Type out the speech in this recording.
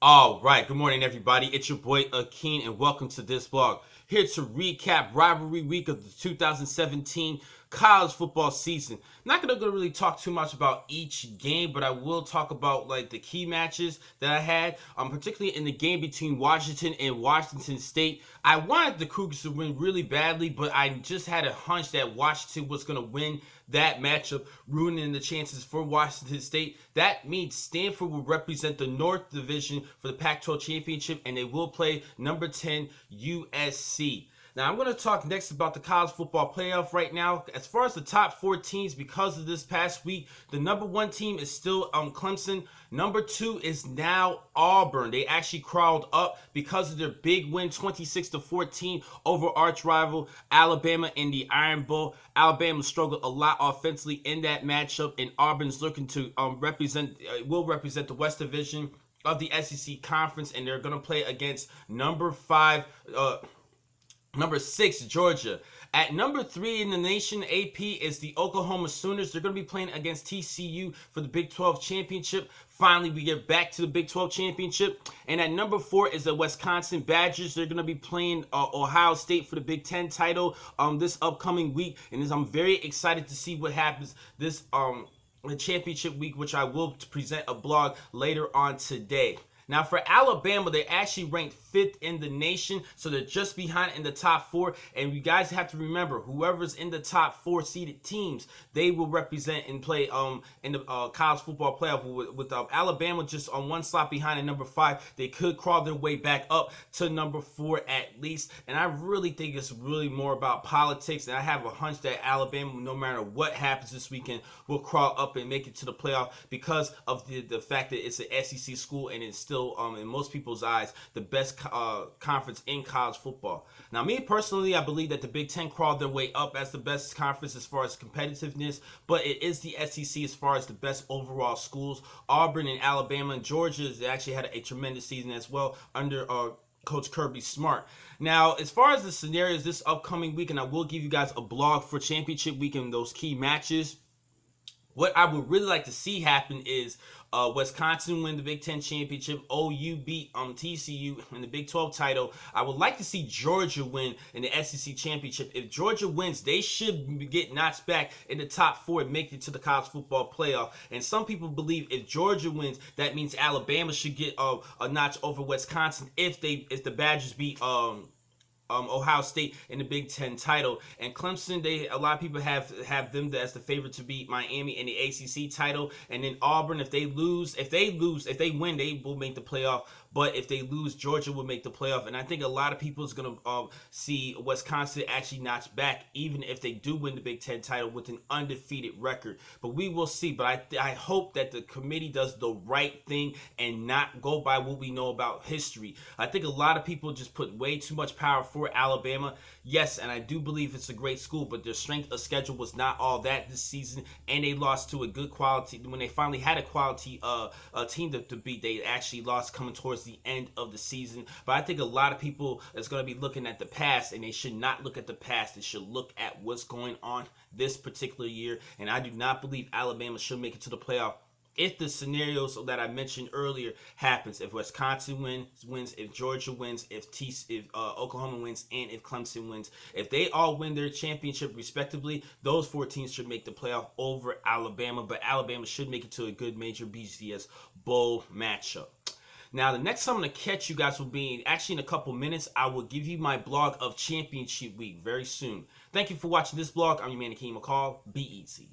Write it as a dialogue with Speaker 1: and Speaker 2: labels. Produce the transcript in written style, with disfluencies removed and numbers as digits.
Speaker 1: All right, good morning, everybody. It's your boy Akeen, and welcome to this vlog. Here to recap Rivalry Week of the 2017 college football season. Not gonna really talk too much about each game, but I will talk about like the key matches that I had. Particularly in the game between Washington and Washington State. I wanted the Cougars to win really badly, but I just had a hunch that Washington was gonna win that matchup, ruining the chances for Washington State. That means Stanford will represent the North Division for the Pac-12 Championship, and they will play number 10 USC. Now, I'm going to talk next about the college football playoff right now. As far as the top four teams, because of this past week, the number one team is still Clemson. Number two is now Auburn. They actually crawled up because of their big win, 26-14 over arch rival Alabama in the Iron Bowl. Alabama struggled a lot offensively in that matchup, and Auburn's looking to will represent the West Division of the SEC Conference, and they're going to play against number 6, Georgia. At number 3 in the nation, AP, is the Oklahoma Sooners. They're going to be playing against TCU for the Big 12 Championship. Finally, we get back to the Big 12 Championship. And at number 4 is the Wisconsin Badgers. They're going to be playing Ohio State for the Big 10 title this upcoming week. And I'm very excited to see what happens this the championship week, which I will present a blog later on today. Now, for Alabama, they actually ranked 5th in the nation, so they're just behind in the top 4. And you guys have to remember, whoever's in the top 4 seeded teams, they will represent and play in the college football playoff. With Alabama just on one slot behind at number 5, they could crawl their way back up to number 4 at least. And I really think it's really more about politics. And I have a hunch that Alabama, no matter what happens this weekend, will crawl up and make it to the playoff because of the fact that it's an SEC school and it's still in most people's eyes the best conference in college football. Now, me personally, I believe that the Big Ten crawled their way up as the best conference as far as competitiveness, but it is the SEC as far as the best overall schools. Auburn and Alabama and Georgia, they actually had a tremendous season as well under Coach Kirby Smart. Now, as far as the scenarios this upcoming week, and I will give you guys a blog for championship week and those key matches, what I would really like to see happen is Wisconsin win the Big Ten championship, OU beat TCU in the Big 12 title. I would like to see Georgia win in the SEC championship. If Georgia wins, they should get notched back in the top 4 and make it to the college football playoff. And some people believe if Georgia wins, that means Alabama should get a notch over Wisconsin if the Badgers beat Ohio State in the Big Ten title. And Clemson, a lot of people have them as the favorite to beat Miami in the ACC title. And then Auburn, if they win, they will make the playoff. But if they lose, Georgia will make the playoff. And I think a lot of people is going to see Wisconsin actually notch back, even if they do win the Big Ten title with an undefeated record. But we will see. But I hope that the committee does the right thing and not go by what we know about history. I think a lot of people just put way too much power for Alabama. Yes, and I do believe it's a great school, but their strength of schedule was not all that this season, and they lost to a good quality. When they finally had a quality team to beat, they actually lost coming towards the end of the season. But I think a lot of people is going to be looking at the past, and they should not look at the past. They should look at what's going on this particular year, and I do not believe Alabama should make it to the playoff if the scenarios that I mentioned earlier happens. If Wisconsin wins, if Georgia wins, if Oklahoma wins, and if Clemson wins. If they all win their championship respectively, those 4 teams should make the playoff over Alabama. But Alabama should make it to a good major BCS bowl matchup. Now, the next time I'm going to catch you guys will be actually in a couple minutes. I will give you my blog of championship week very soon. Thank you for watching this blog. I'm your man, Akeem McCall. Be easy.